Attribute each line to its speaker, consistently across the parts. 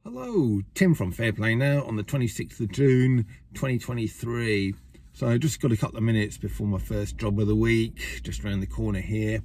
Speaker 1: Hello, Tim from Fairplay now on the 26th of June 2023. So I just got a couple of minutes before my first job of the week, just around the corner here.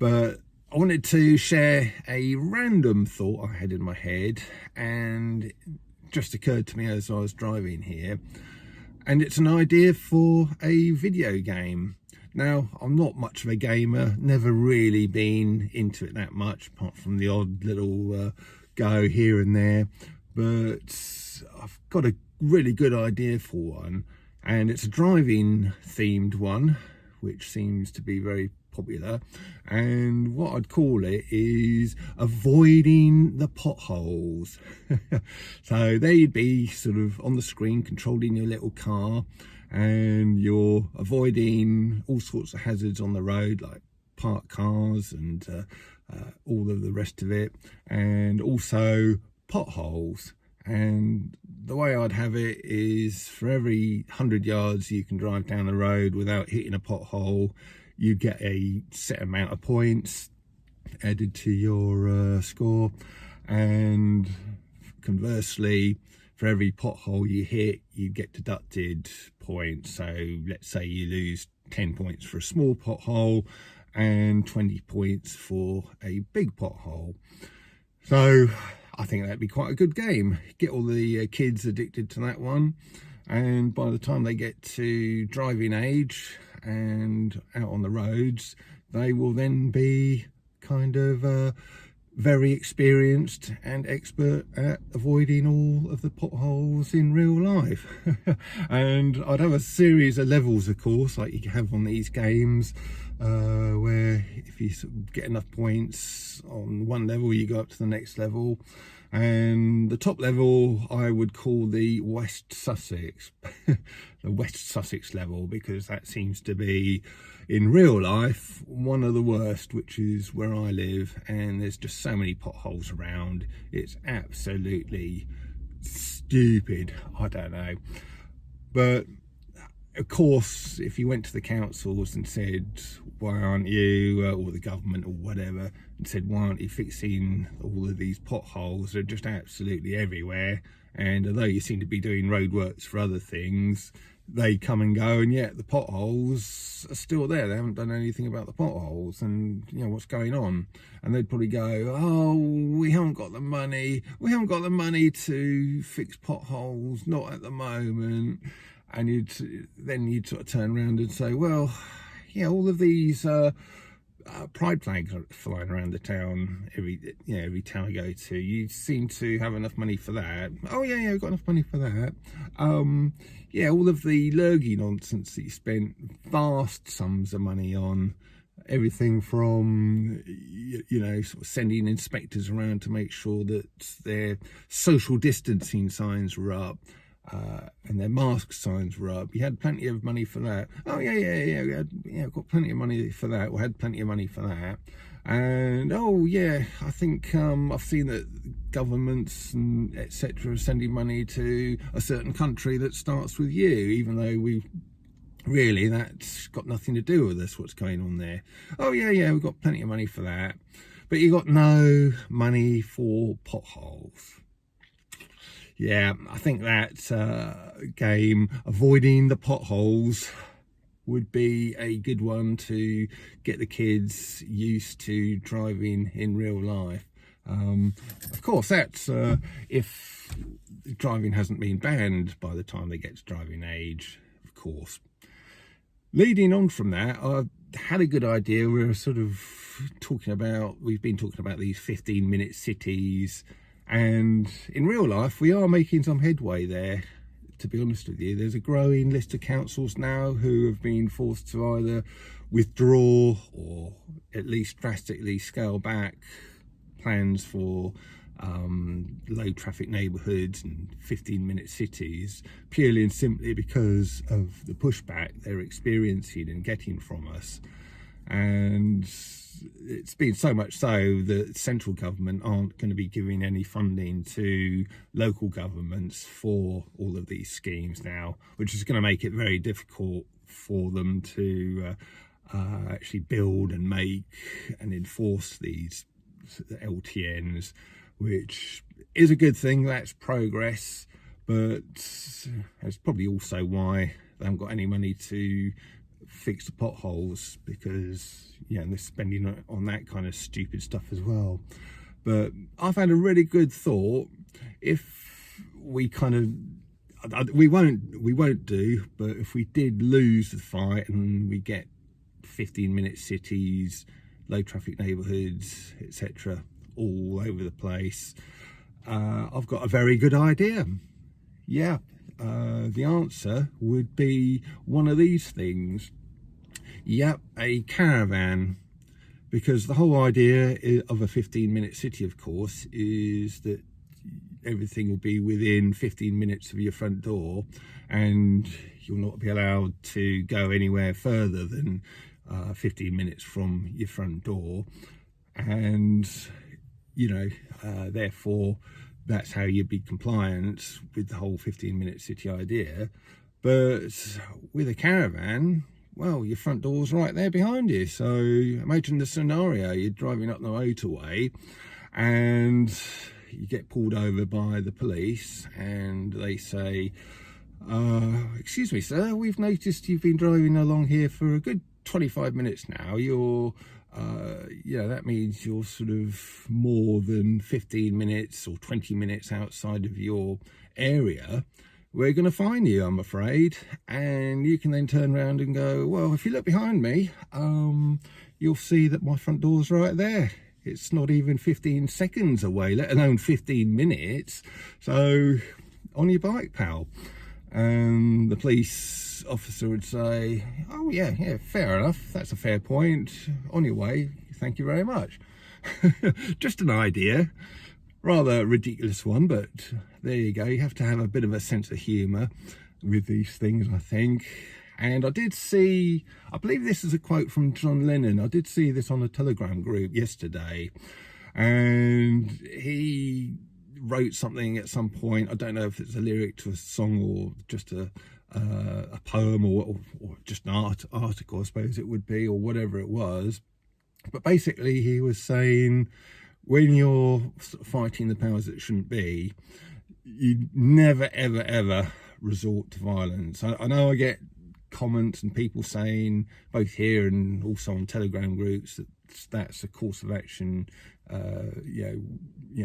Speaker 1: But I wanted to share a random thought I had in my head, and it just occurred to me as I was driving here. And it's an idea for a video game. Now, I'm not much of a gamer, never really been into it that much, apart from the odd little go here and there. But I've got a really good idea for one, and it's a driving themed one, which seems to be very popular. And what I'd call it is avoiding the potholes. So there you'd be sort of on the screen controlling your little car, and you're avoiding all sorts of hazards on the road, like parked cars and all of the rest of it, and also potholes. And the way I'd have it is, for every 100 yards you can drive down the road without hitting a pothole, you get a set amount of points added to your score. And conversely, for every pothole you hit, you get deducted points. So let's say you lose 10 points for a small pothole and 20 points for a big pothole. So I think that'd be quite a good game. Get all the kids addicted to that one, and by the time they get to driving age and out on the roads, they will then be kind of very experienced and expert at avoiding all of the potholes in real life. And I'd have a series of levels, of course, like you have on these games, where if you sort of get enough points on one level, you go up to the next level. And the top level I would call the West Sussex, the West Sussex level, because that seems to be, in real life, one of the worst, which is where I live, and there's just so many potholes around. It's absolutely stupid. I don't know. But of course, if you went to the councils and said, why aren't you, or the government or whatever, and said, why aren't you fixing all of these potholes? They're just absolutely everywhere. And although you seem to be doing roadworks for other things, they come and go, and yet the potholes are still there. They haven't done anything about the potholes, and you know what's going on. And they'd probably go, oh, we haven't got the money to fix potholes, not at the moment. And you'd sort of turn around and say, well, yeah, all of these pride flags are flying around the town every town I go to. You seem to have enough money for that. Oh yeah, we've got enough money for that. Yeah, all of the lurgy nonsense that you spent vast sums of money on, everything from sort of sending inspectors around to make sure that their social distancing signs were up, and their mask signs were up. You had plenty of money for that. Oh yeah, we had got plenty of money for that. We had plenty of money for that. And oh yeah, I think I've seen that governments and etc. are sending money to a certain country that starts with U, even though that's got nothing to do with us, what's going on there. Oh yeah, we've got plenty of money for that. But you got no money for potholes. Yeah, I think that game, avoiding the potholes, would be a good one to get the kids used to driving in real life. Of course, that's if driving hasn't been banned by the time they get to driving age, of course. Leading on from that, I had a good idea. We've been talking about these 15-minute cities, and in real life we are making some headway there, to be honest with you. There's a growing list of councils now who have been forced to either withdraw or at least drastically scale back plans for low traffic neighbourhoods and 15-minute cities, purely and simply because of the pushback they're experiencing and getting from us. And it's been so much so that central government aren't going to be giving any funding to local governments for all of these schemes now, which is going to make it very difficult for them to actually build and make and enforce these LTNs, which is a good thing. That's progress, but that's probably also why they haven't got any money to fix the potholes, because they're spending on that kind of stupid stuff as well. But I've had a really good thought. If we we won't do, but if we did lose the fight and we get 15-minute cities, low traffic neighborhoods, etc., all over the place, I've got a very good idea. The answer would be one of these things. A caravan. Because the whole idea of a 15-minute city, of course, is that everything will be within 15 minutes of your front door, and you'll not be allowed to go anywhere further than 15 minutes from your front door. And therefore that's how you'd be compliant with the whole 15-minute city idea. But with a caravan, well, your front door's right there behind you. So imagine the scenario: you're driving up the motorway and you get pulled over by the police, and they say, excuse me, sir, we've noticed you've been driving along here for a good 25 minutes now. You're that means you're sort of more than 15 minutes or 20 minutes outside of your area. We're going to fine you, I'm afraid. And you can then turn around and go, well, if you look behind me, you'll see that my front door's right there. It's not even 15 seconds away, let alone 15 minutes. So on your bike, pal. And the police officer would say, oh yeah, fair enough, that's a fair point, on your way, thank you very much. Just an idea, rather ridiculous one, but there you go. You have to have a bit of a sense of humour with these things, I think. And I did see, I believe this is a quote from John Lennon, I did see this on a Telegram group yesterday, and he wrote something at some point. I don't know if it's a lyric to a song or just a poem or just an article, I suppose it would be, or whatever it was. But basically he was saying, when you're fighting the powers that shouldn't be, you never ever resort to violence. I know I get comments and people saying, both here and also on Telegram groups, that that's a course of action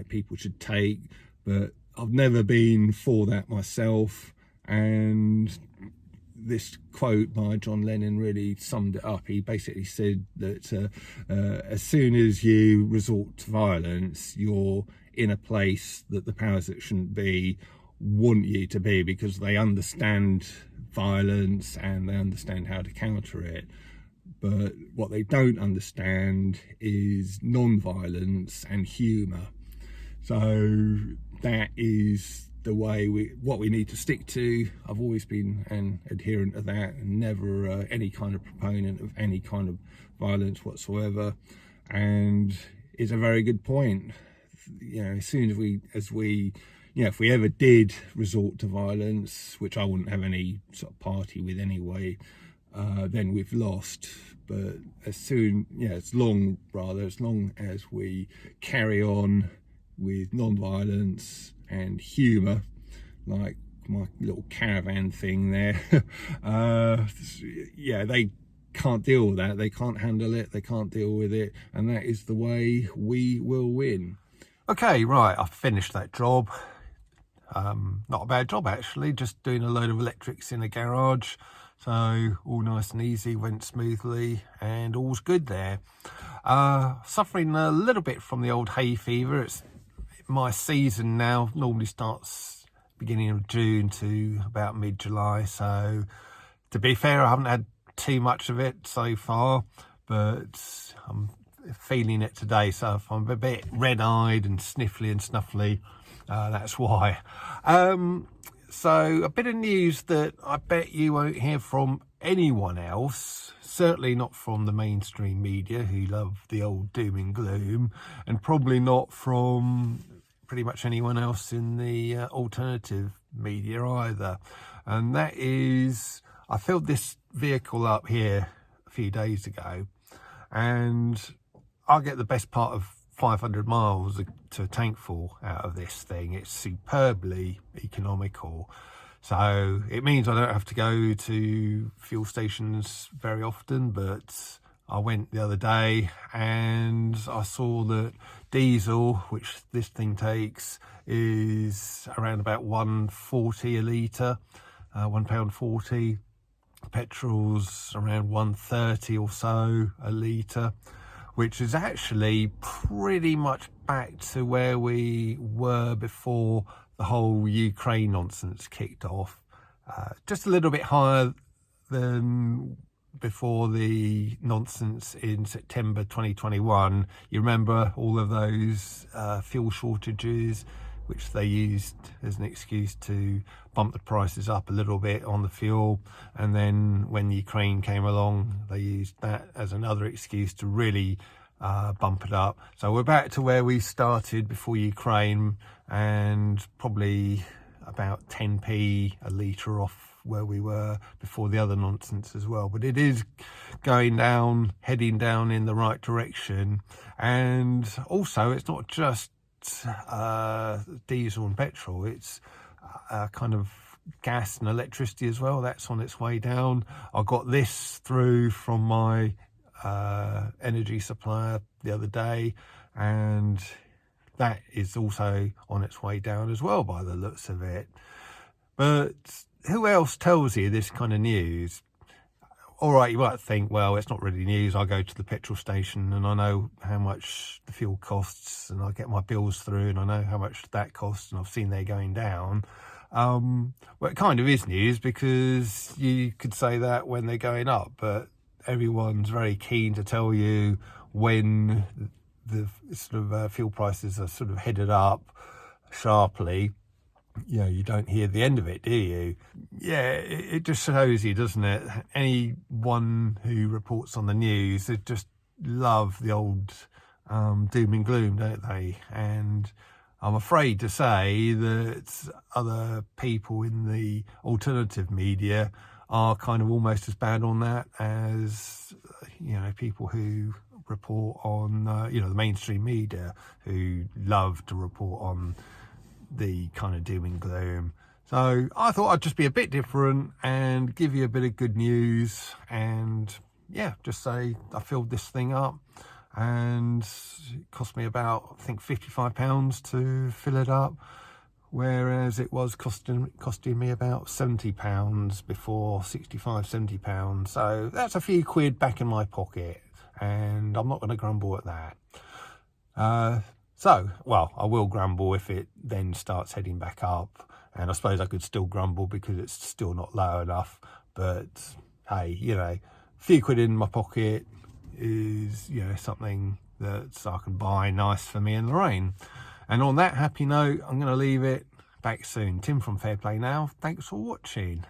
Speaker 1: people should take, but I've never been for that myself. And this quote by John Lennon really summed it up. He basically said that as soon as you resort to violence, you're in a place that the powers that shouldn't be want you to be, because they understand violence and they understand how to counter it. But what they don't understand is non-violence and humour. So that is the way what we need to stick to. I've always been an adherent of that, and never any kind of proponent of any kind of violence whatsoever. And it's a very good point. As soon as we if we ever did resort to violence, which I wouldn't have any sort of party with anyway, then we've lost. But as long as we carry on with non-violence and humour, like my little caravan thing there, they can't deal with that. They can't handle it. They can't deal with it. And that is the way we will win. Okay, right, I've finished that job. Not a bad job, actually, just doing a load of electrics in a garage. So all nice and easy, went smoothly, and all's good there. Suffering a little bit from the old hay fever. It's my season now, normally starts beginning of June to about mid-July. So to be fair, I haven't had too much of it so far, but I'm feeling it today. So if I'm a bit red-eyed and sniffly and snuffly, that's why. So a bit of news that I bet you won't hear from anyone else, certainly not from the mainstream media who love the old doom and gloom, and probably not from pretty much anyone else in the alternative media either. And that is, I filled this vehicle up here a few days ago, and I get the best part of 500 miles to a tank full out of this thing. It's superbly economical. So it means I don't have to go to fuel stations very often, but I went the other day and I saw that diesel, which this thing takes, is around about £1.40 a litre, £1.40. Petrol's around £1.30 or so a litre, which is actually pretty much back to where we were before the whole Ukraine nonsense kicked off. Just a little bit higher than before the nonsense in September 2021. You remember all of those fuel shortages, which they used as an excuse to bump the prices up a little bit on the fuel. And then when Ukraine came along, they used that as another excuse to really bump it up. So we're back to where we started before Ukraine, and probably about 10p a litre off where we were before the other nonsense as well. But it is going down, heading down in the right direction. And also, it's not just diesel and petrol, it's kind of gas and electricity as well. That's on its way down. I got this through from my energy supplier the other day, and that is also on its way down as well by the looks of it. But who else tells you this kind of news? All right, you might think, well, it's not really news. I go to the petrol station and I know how much the fuel costs, and I get my bills through and I know how much that costs, and I've seen they're going down. Well, it kind of is news, because you could say that when they're going up, but everyone's very keen to tell you when the sort of fuel prices are sort of headed up sharply. You know, you don't hear the end of it, do you? Yeah, it just shows you, doesn't it? Anyone who reports on the news, they just love the old doom and gloom, don't they? And I'm afraid to say that other people in the alternative media are kind of almost as bad on that as, you know, people who report on, you know, the mainstream media, who love to report on the kind of doom and gloom. So I thought I'd just be a bit different and give you a bit of good news, and yeah, just say I filled this thing up, and it cost me about, I think, £55 to fill it up, whereas it was costing me about £70 before, £65-70. So that's a few quid back in my pocket, and I'm not going to grumble at that. So, well, I will grumble if it then starts heading back up, and I suppose I could still grumble because it's still not low enough. But hey, you know, a few quid in my pocket is, you know, something that I can buy nice for me and Lorraine. And on that happy note, I'm going to leave it. Back soon. Tim from Fair Play Now. Thanks for watching.